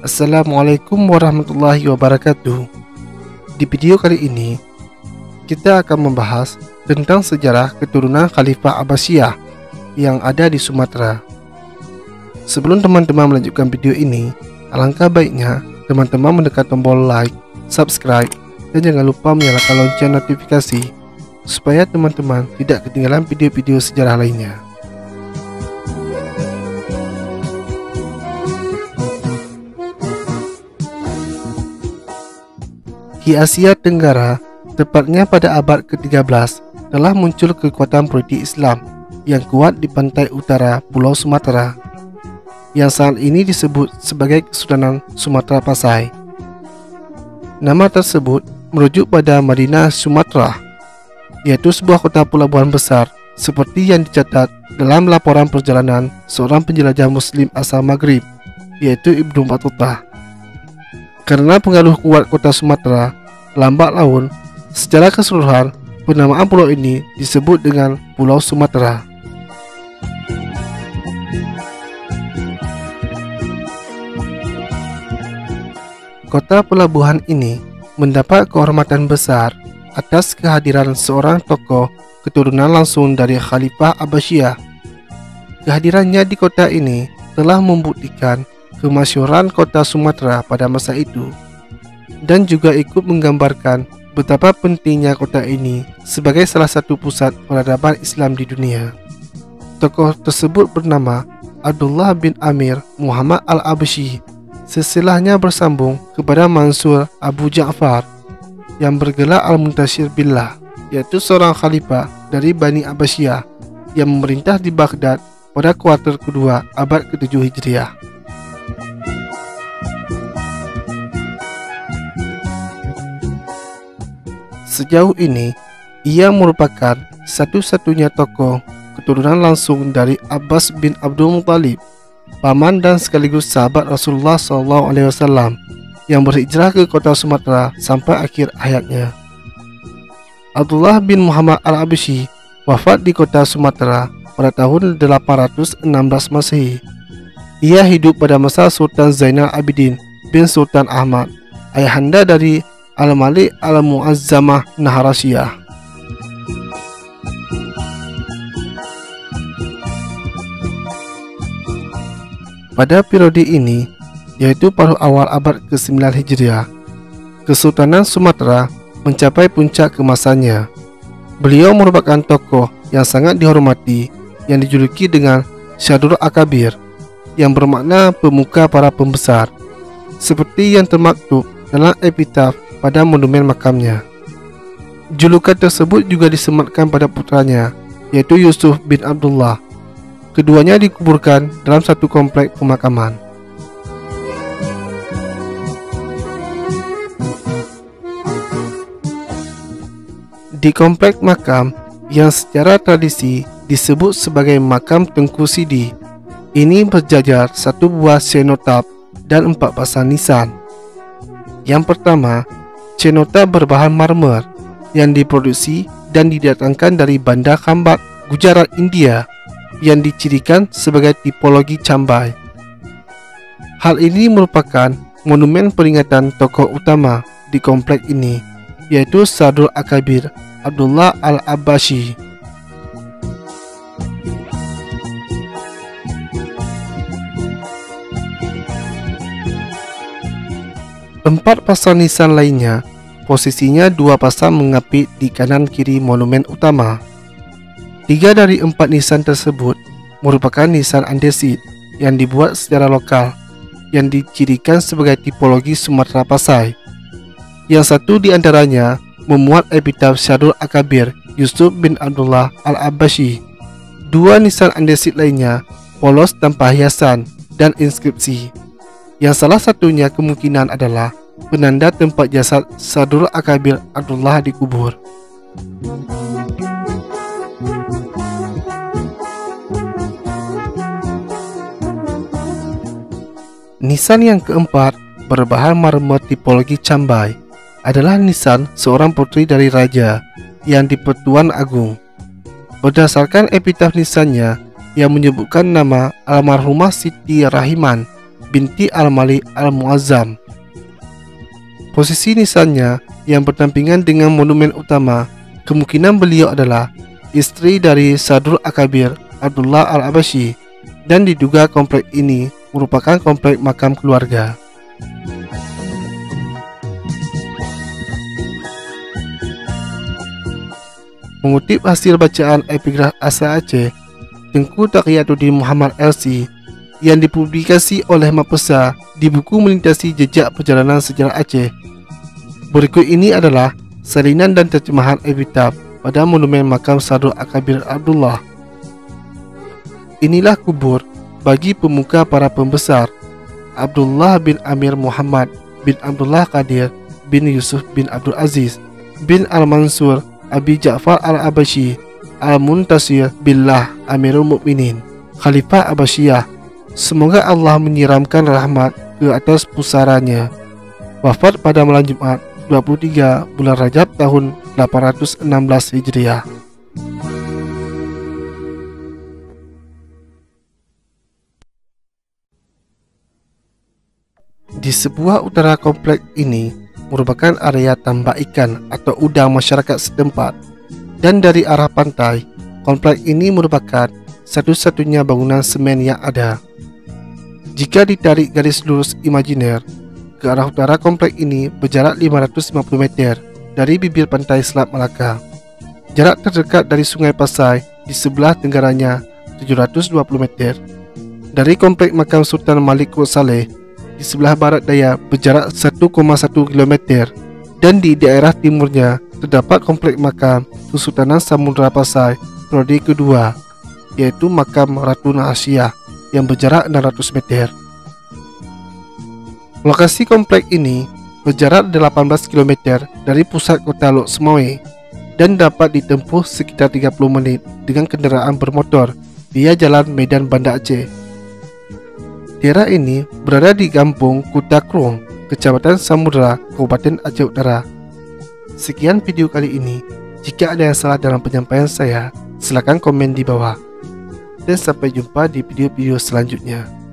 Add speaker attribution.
Speaker 1: Assalamualaikum warahmatullahi wabarakatuh. Di video kali ini kita akan membahas tentang sejarah keturunan Khalifah Abbasiyah yang ada di Sumatera. Sebelum teman-teman melanjutkan video ini, alangkah baiknya teman-teman menekan tombol like, subscribe, dan jangan lupa menyalakan lonceng notifikasi supaya teman-teman tidak ketinggalan video-video sejarah lainnya. Di Asia Tenggara, tepatnya pada abad ke-13, telah muncul kekuatan politik Islam yang kuat di pantai utara Pulau Sumatera, yang saat ini disebut sebagai Kesultanan Sumatera Pasai. Nama tersebut merujuk pada Madinah Sumatera, yaitu sebuah kota pelabuhan besar seperti yang dicatat dalam laporan perjalanan seorang penjelajah Muslim asal Maghrib, yaitu Ibnu Battuta. Karena pengaruh kuat kota Sumatera, lambat laun, secara keseluruhan, penamaan pulau ini disebut dengan Pulau Sumatera. Kota pelabuhan ini mendapat kehormatan besar atas kehadiran seorang tokoh keturunan langsung dari Khalifah Abbasiyah. Kehadirannya di kota ini telah membuktikan kemasyhuran kota Sumatera pada masa itu, dan juga ikut menggambarkan betapa pentingnya kota ini sebagai salah satu pusat peradaban Islam di dunia. Tokoh tersebut bernama Abdullah bin Amir Muhammad Al-Abbasi, sesilahnya bersambung kepada Mansur Abu Ja'far yang bergelar Al-Muntashir Billah, yaitu seorang khalifah dari Bani Abbasiyah yang memerintah di Baghdad pada kuarter kedua abad ke-7 Hijriah. Sejauh ini, ia merupakan satu-satunya tokoh keturunan langsung dari Abbas bin Abdul Muttalib, paman dan sekaligus sahabat Rasulullah SAW yang berhijrah ke kota Sumatera sampai akhir hayatnya. Abdullah bin Muhammad Al-Abbasi wafat di kota Sumatera pada tahun 816 Masehi. Ia hidup pada masa Sultan Zainal Abidin bin Sultan Ahmad, ayahanda dari Al-Malik Al-Mu'azzamah Naharasiyah. Pada periode ini, yaitu paruh awal abad ke-9 Hijriah, Kesultanan Sumatera mencapai puncak kemasannya. Beliau merupakan tokoh yang sangat dihormati yang dijuluki dengan Syadrul Akabir, yang bermakna pemuka para pembesar, seperti yang termaktub dalam epitaf pada monumen makamnya. Julukan tersebut juga disematkan pada putranya, yaitu Yusuf bin Abdullah. Keduanya dikuburkan dalam satu komplek pemakaman. Di komplek makam yang secara tradisi disebut sebagai makam Tengku Sidi, ini berjajar satu buah cenotap dan 4 pasang nisan. Yang pertama, cenotap berbahan marmer yang diproduksi dan didatangkan dari Bandar Khambhat, Gujarat, India, yang dicirikan sebagai tipologi cambai. Hal ini merupakan monumen peringatan tokoh utama di komplek ini, yaitu Syadrul Akabir Abdullah Al-Abbasi. Empat pasang nisan lainnya, posisinya 2 pasang mengapit di kanan kiri monumen utama. 3 dari 4 nisan tersebut merupakan nisan andesit yang dibuat secara lokal, yang dicirikan sebagai tipologi Sumatera Pasai. Yang satu di antaranya memuat epitaf Syadrul Akabir Yusuf bin Abdullah Al-Abbasi. 2 nisan andesit lainnya polos tanpa hiasan dan inskripsi, yang salah satunya kemungkinan adalah penanda tempat jasad Syadrul Akabir Abdullah dikubur. Nisan yang keempat berbahan marmer tipologi cambai adalah nisan seorang putri dari raja yang di-Pertuan Agung. Berdasarkan epitaf nisannya yang menyebutkan nama almarhumah Siti Rahiman binti Al-Malik Al-Muazzam. Posisi nisannya yang berdampingan dengan monumen utama, kemungkinan beliau adalah istri dari Sadrul Akabir Abdullah Al-Abashi, dan diduga komplek ini merupakan komplek makam keluarga. Mengutip hasil bacaan epigraf asal Aceh, Tengku Taqiyatuddin Muhammad LC yang dipublikasi oleh Mapesa di buku Melintasi Jejak Perjalanan Sejarah Aceh. Berikut ini adalah salinan dan terjemahan epitaf pada monumen makam Sadrul Akabir Abdullah. Inilah kubur bagi pemuka para pembesar Abdullah bin Amir Muhammad bin Abdullah Qadir bin Yusuf bin Abdul Aziz bin Al-Mansur Abi Ja'far Al-Abashi Al-Muntasir Billah Amirul Mukminin Khalifah Abasyah. Semoga Allah menyiramkan rahmat ke atas pusaranya. Wafat pada malam Jumat 23 bulan Rajab tahun 816 Hijriah. Di sebuah utara komplek ini merupakan area tambak ikan atau udang masyarakat setempat, dan dari arah pantai, komplek ini merupakan satu-satunya bangunan semen yang ada. Jika ditarik garis lurus imajiner, ke arah utara komplek ini berjarak 550 meter dari bibir pantai Selat Melaka. Jarak terdekat dari Sungai Pasai di sebelah tenggaranya 720 meter. Dari komplek makam Sultan Malik Kut Saleh di sebelah barat daya berjarak 1,1 km, dan di daerah timurnya terdapat komplek makam Kesultanan Samudra Pasai periode kedua, yaitu makam Ratu Asyah yang berjarak 600 meter. Lokasi komplek ini berjarak 18 km dari pusat kota Lok Sumawe dan dapat ditempuh sekitar 30 menit dengan kenderaan bermotor via jalan Medan Banda Aceh. Daerah ini berada di Kampung Kuta Krung, Kecamatan Samudra, Kabupaten Aceh Utara. Sekian video kali ini. Jika ada yang salah dalam penyampaian saya, silakan komen di bawah. Dan sampai jumpa di video-video selanjutnya.